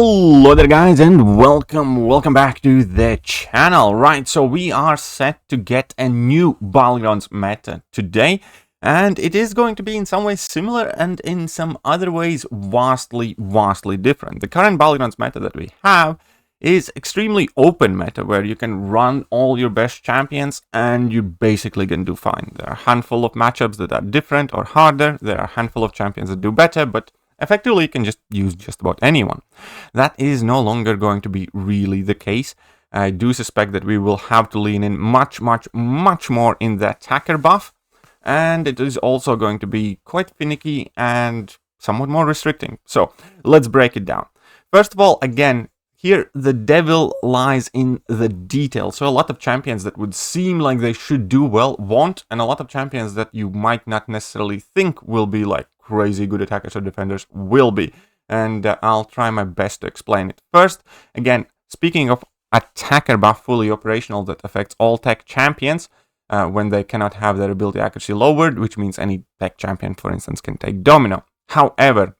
Hello there guys, and welcome back to the channel. Right, so we are set to get a new Battlegrounds meta today, and it is going to be in some ways similar and in some other ways vastly different. The current Battlegrounds meta that we have is extremely open meta, where you can run all your best champions and you're basically going to do fine. There are a handful of matchups that are different or harder. There are a handful of champions that do better, but effectively, you can just use just about anyone. That is no longer going to be really the case. I do suspect that we will have to lean in much more in the attacker buff, and it is also going to be quite finicky and somewhat more restricting. So let's break it down. First of all, again, here the devil lies in the detail. So a lot of champions that would seem like they should do well won't, and a lot of champions that you might not necessarily think will be like crazy good attackers or defenders will be, and I'll try my best to explain it. First, again, speaking of attacker buff fully operational that affects all tech champions when they cannot have their ability accuracy lowered, which means any tech champion, for instance, can take domino. However,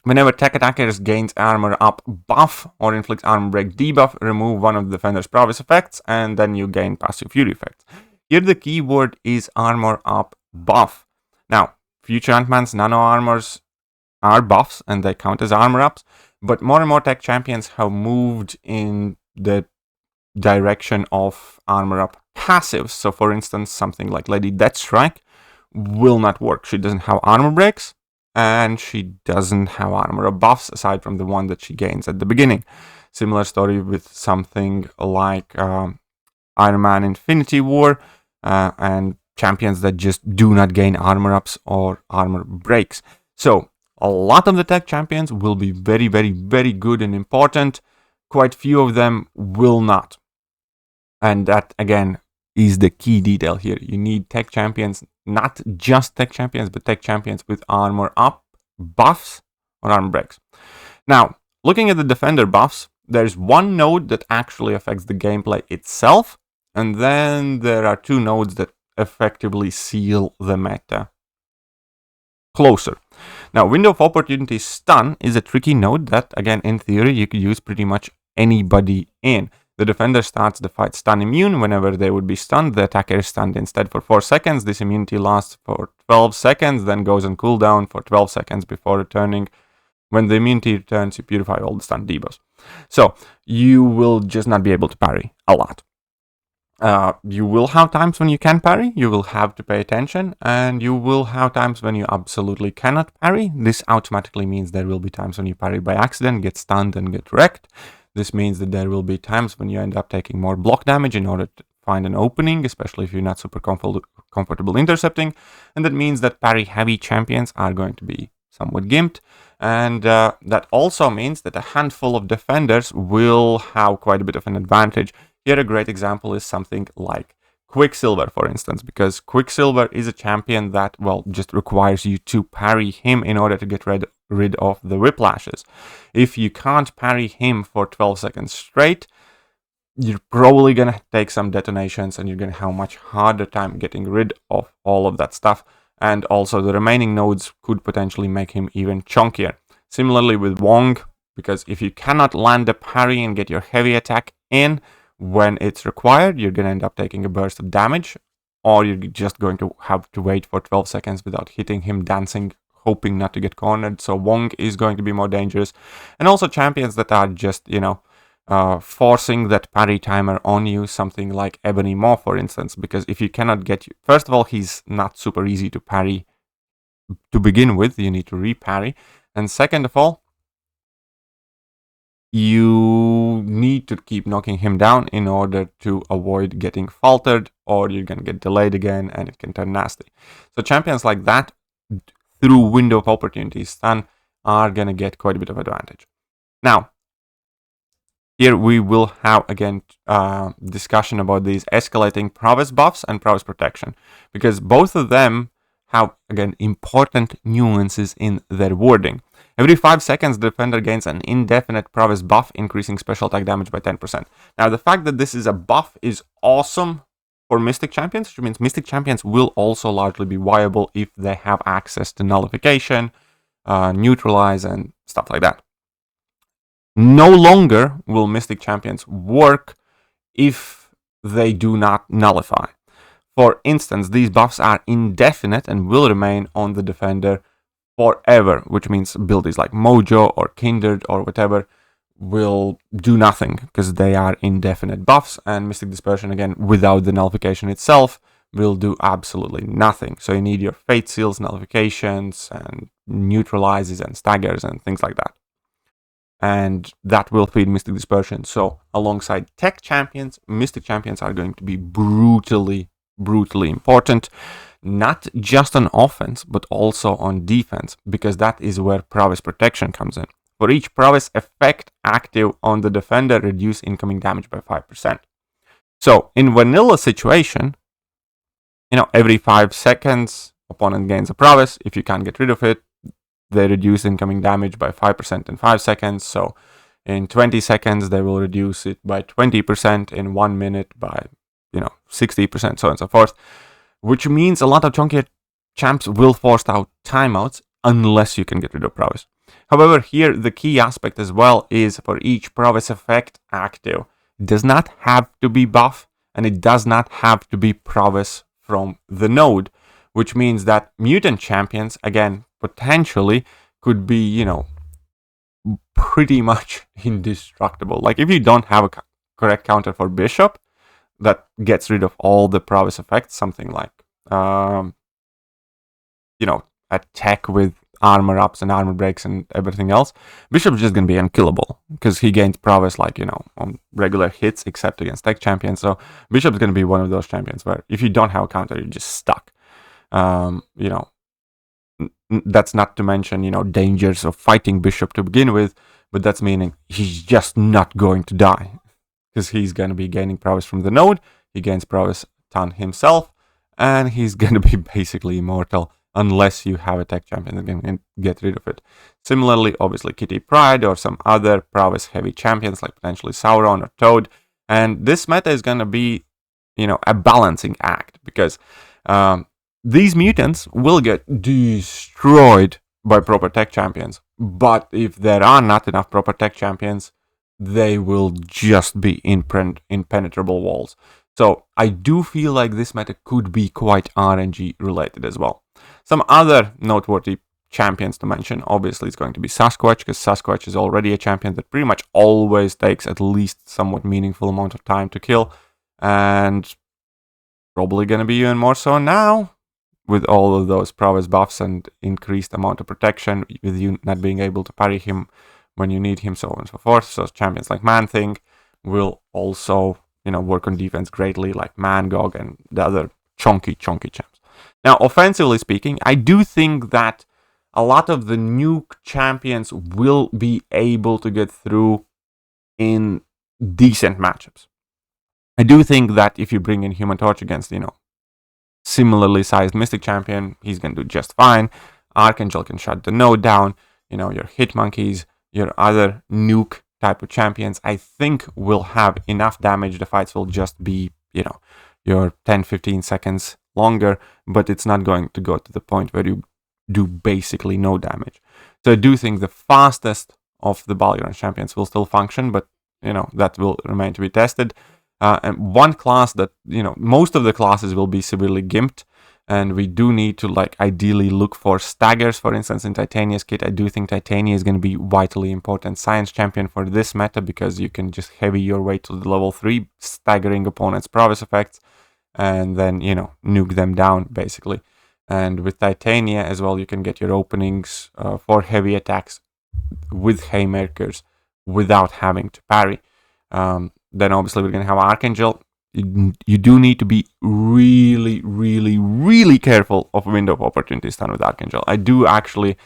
whenever tech attackers gains armor up buff or inflicts armor break debuff, remove one of the defender's prowess effects, and then you gain passive fury effects. Here the keyword is armor up buff. Now, future Ant-Man's nano armors are buffs and they count as armor ups, but more and more tech champions have moved in the direction of armor up passives. So for instance, something like Lady Deathstrike will not work. She doesn't have armor breaks and she doesn't have armor up buffs aside from the one that she gains at the beginning. Similar story with something like Iron Man Infinity War and champions that just do not gain armor ups or armor breaks. So a lot of the tech champions will be very good and important. Quite few of them will not. And that again is the key detail here. You need tech champions, not just tech champions, but tech champions with armor up buffs or armor breaks. Now, looking at the defender buffs, there's one node that actually affects the gameplay itself, and then there are two nodes that effectively seal the meta closer. Now, window of opportunity stun is a tricky node that, again, in theory, you could use pretty much anybody in. The defender starts the fight stun immune. Whenever they would be stunned, the attacker is stunned instead for 4 seconds. This immunity lasts for 12 seconds, then goes on cooldown for 12 seconds before returning. When the immunity returns, you purify all the stun debuffs. So, you will just not be able to parry a lot. You will have times when you can parry, you will have to pay attention, and you will have times when you absolutely cannot parry. This automatically means there will be times when you parry by accident, get stunned, and get wrecked. This means that there will be times when you end up taking more block damage in order to find an opening, especially if you're not super comfortable intercepting. And that means that parry-heavy champions are going to be somewhat gimped. And that also means that a handful of defenders will have quite a bit of an advantage. Here a great example is something like Quicksilver, for instance, because Quicksilver is a champion that, well, just requires you to parry him in order to get rid of the whiplashes. If you can't parry him for 12 seconds straight, you're probably going to take some detonations and you're going to have a much harder time getting rid of all of that stuff. And also the remaining nodes could potentially make him even chunkier. Similarly with Wong, because if you cannot land a parry and get your heavy attack in when it's required, you're going to end up taking a burst of damage, or you're just going to have to wait for 12 seconds without hitting him, dancing, hoping not to get cornered. So Wong is going to be more dangerous. And also champions that are just, forcing that parry timer on you, something like Ebony Maw, for instance, because if you cannot get you, first of all, he's not super easy to parry to begin with, you need to re-parry. And second of all, you need to keep knocking him down in order to avoid getting faltered, or you're going to get delayed again and it can turn nasty. So champions like that, through window of opportunity stun, are going to get quite a bit of advantage. Now, here we will have, again, discussion about these escalating prowess buffs and prowess protection, because both of them have, again, important nuances in their wording. Every 5 seconds, the defender gains an indefinite prowess buff, increasing special attack damage by 10%. Now, the fact that this is a buff is awesome for Mystic Champions, which means Mystic Champions will also largely be viable if they have access to Nullification, Neutralize, and stuff like that. No longer will Mystic Champions work if they do not nullify. For instance, these buffs are indefinite and will remain on the defender forever, which means abilities like Mojo or Kindred or whatever will do nothing because they are indefinite buffs, and Mystic Dispersion, again, without the nullification itself, will do absolutely nothing. So you need your Fate Seals, nullifications, and neutralizes and staggers and things like that. And that will feed Mystic Dispersion. So alongside Tech Champions, Mystic Champions are going to be brutally important, not just on offense, but also on defense, because that is where Prowess Protection comes in. For each Prowess effect active on the defender, reduce incoming damage by 5%. So in vanilla situation, every 5 seconds, opponent gains a Prowess. If you can't get rid of it, they reduce incoming damage by 5% in 5 seconds. So in 20 seconds, they will reduce it by 20%, in 1 minute by 60%, so on and so forth, which means a lot of chunkier champs will force out timeouts unless you can get rid of Prowess. However, here the key aspect as well is for each Prowess effect active, it does not have to be buff, and it does not have to be Prowess from the node, which means that mutant champions, again, potentially could be, pretty much indestructible. Like if you don't have a correct counter for Bishop that gets rid of all the Prowess effects, something like, attack with armor ups and armor breaks and everything else, Bishop's just going to be unkillable because he gains Prowess on regular hits except against tech champions. So Bishop's going to be one of those champions where if you don't have a counter, you're just stuck. That's not to mention, dangers of fighting Bishop to begin with, but that's meaning he's just not going to die because he's going to be gaining Prowess from the node. He gains Prowess a ton himself, and he's going to be basically immortal unless you have a tech champion that can get rid of it. Similarly, obviously, Kitty Pryde or some other Prowess-heavy champions like potentially Sauron or Toad. And this meta is going to be, a balancing act because these mutants will get destroyed by proper tech champions. But if there are not enough proper tech champions, they will just be impenetrable walls. So I do feel like this meta could be quite RNG related as well. Some other noteworthy champions to mention, obviously, is going to be Sasquatch, because Sasquatch is already a champion that pretty much always takes at least somewhat meaningful amount of time to kill, and probably going to be even more so now with all of those Prowess buffs and increased amount of protection, with you not being able to parry him when you need him, so on and so forth. So champions like Man-Thing will also, work on defense greatly, like Mangog and the other chunky champs. Now, offensively speaking, I do think that a lot of the nuke champions will be able to get through in decent matchups. I do think that if you bring in Human Torch against, similarly sized Mystic champion, he's going to do just fine. Archangel can shut the node down. Your Hit Monkeys, your other nuke type of champions, I think will have enough damage. The fights will just be, your 10-15 seconds longer, but it's not going to go to the point where you do basically no damage. So I do think the fastest of the Battlegrounds champions will still function, but that will remain to be tested. And one class that most of the classes will be severely gimped, and we do need to ideally look for staggers. For instance, in Titania's kit, I do think Titania is going to be vitally important science champion for this meta, because you can just heavy your way to the level 3, staggering opponents' Prowess effects, and then, nuke them down, basically. And with Titania as well, you can get your openings for heavy attacks with Haymakers without having to parry. Then obviously we're going to have Archangel. You do need to be really careful of window of opportunity stun with Archangel. I do actually,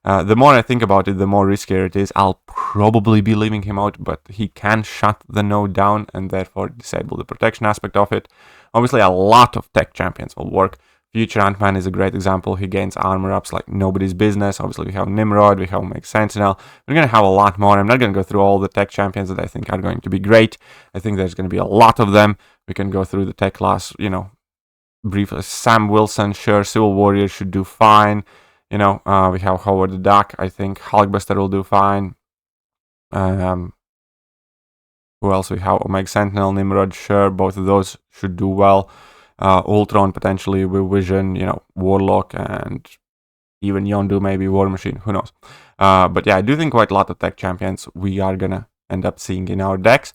the more I think about it, the more riskier it is. I'll probably be leaving him out, but he can shut the node down and therefore disable the protection aspect of it. Obviously, a lot of tech champions will work. Future Ant-Man is a great example. He gains armor ups like nobody's business. Obviously, we have Nimrod, we have Make Sentinel. We're going to have a lot more. I'm not going to go through all the tech champions that I think are going to be great. I think there's going to be a lot of them. We can go through the tech class, briefly. Sam Wilson, sure. Civil Warrior should do fine. We have Howard the Duck. I think Hulkbuster will do fine. Who else we have? Omega Sentinel, Nimrod, sure, both of those should do well. Ultron potentially with Vision, Warlock, and even Yondu, maybe War Machine, who knows. But yeah, I do think quite a lot of tech champions we are gonna end up seeing in our decks.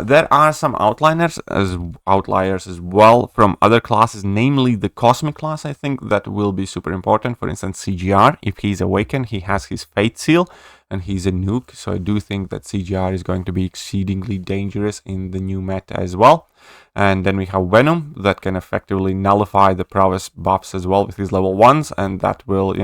There are some outliers as well from other classes, namely the Cosmic class. I think that will be super important. For instance, CGR, if he's awakened, he has his Fate Seal, and he's a nuke. So I do think that CGR is going to be exceedingly dangerous in the new meta as well. And then we have Venom that can effectively nullify the prowess buffs as well with his level 1s, and that will,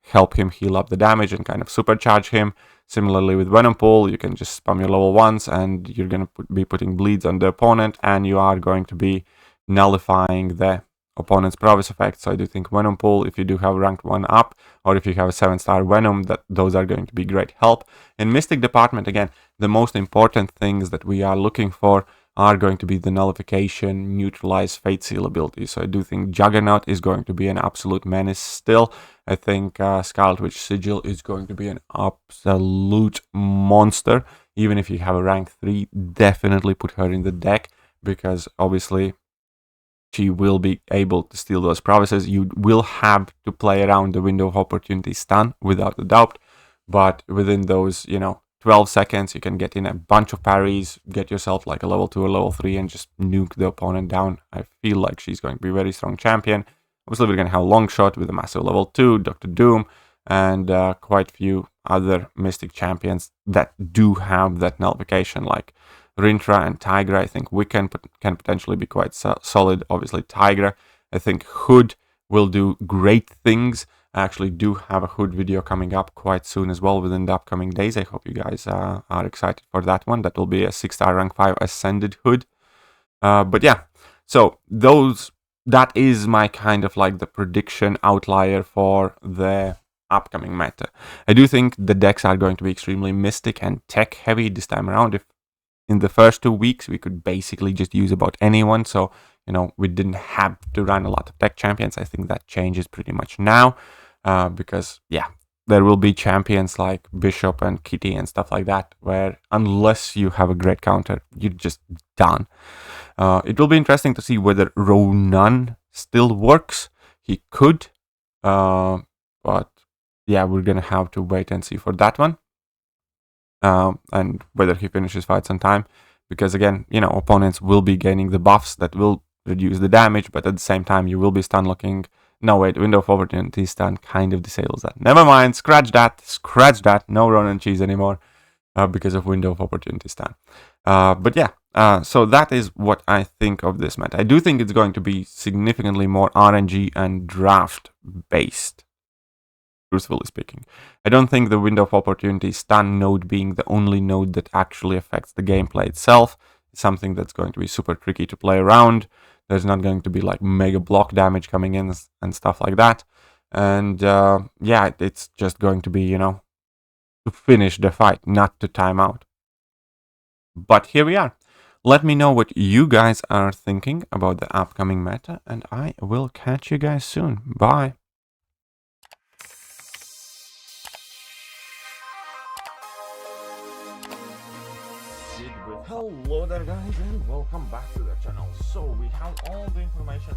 help him heal up the damage and kind of supercharge him. Similarly with Venom Pool, you can just spam your level 1s and you're going to be putting bleeds on the opponent, and you are going to be nullifying the opponent's prowess effect. So I do think Venom Pool, if you do have ranked 1 up, or if you have a 7-star Venom, those are going to be great help. In Mystic department, again, the most important things that we are looking for are going to be the nullification, neutralize, Fate Seal ability. So I do think Juggernaut is going to be an absolute menace still. I think Scarlet Witch Sigil is going to be an absolute monster. Even if you have a rank 3, definitely put her in the deck, because obviously she will be able to steal those prowesses. You will have to play around the window of opportunity stun, without a doubt, but within those, 12 seconds, you can get in a bunch of parries, get yourself like a level 2 or level 3, and just nuke the opponent down. I feel like she's going to be a very strong champion. Obviously, we're going to have Longshot with a massive level 2, Dr. Doom, and quite a few other Mystic champions that do have that nullification, like Rintra and Tigra. I think Wiccan can potentially be quite solid. Obviously, Tigra. I think Hood will do great things. I actually do have a Hood video coming up quite soon as well within the upcoming days. I hope you guys are excited for that one. That will be a 6-star rank 5 Ascended Hood. But yeah, so that is my kind of like the prediction outlier for the upcoming meta. I do think the decks are going to be extremely Mystic and tech heavy this time around. If in the first 2 weeks we could basically just use about anyone, so we didn't have to run a lot of tech champions. I think that changes pretty much now, because there will be champions like Bishop and Kitty and stuff like that, where unless you have a great counter, you're just done. It will be interesting to see whether Ronan still works. He could, but yeah, we're gonna have to wait and see for that one, and whether he finishes fights on time, because again, opponents will be gaining the buffs that will reduce the damage, but at the same time you will be stun locking. No, wait, window of opportunity stun kind of disables that. Never mind, scratch that, no Ronan cheese anymore, because of window of opportunity stun. But yeah, so that is what I think of this meta. I do think it's going to be significantly more RNG and draft based, truthfully speaking. I don't think the window of opportunity stun node being the only node that actually affects the gameplay itself is something that's going to be super tricky to play around. There's not going to be like mega block damage coming in and stuff like that. And yeah, it's just going to be, to finish the fight, not to time out. But here we are. Let me know what you guys are thinking about the upcoming meta, and I will catch you guys soon. Bye. Hello there guys, and welcome back to the channel. So we have all the information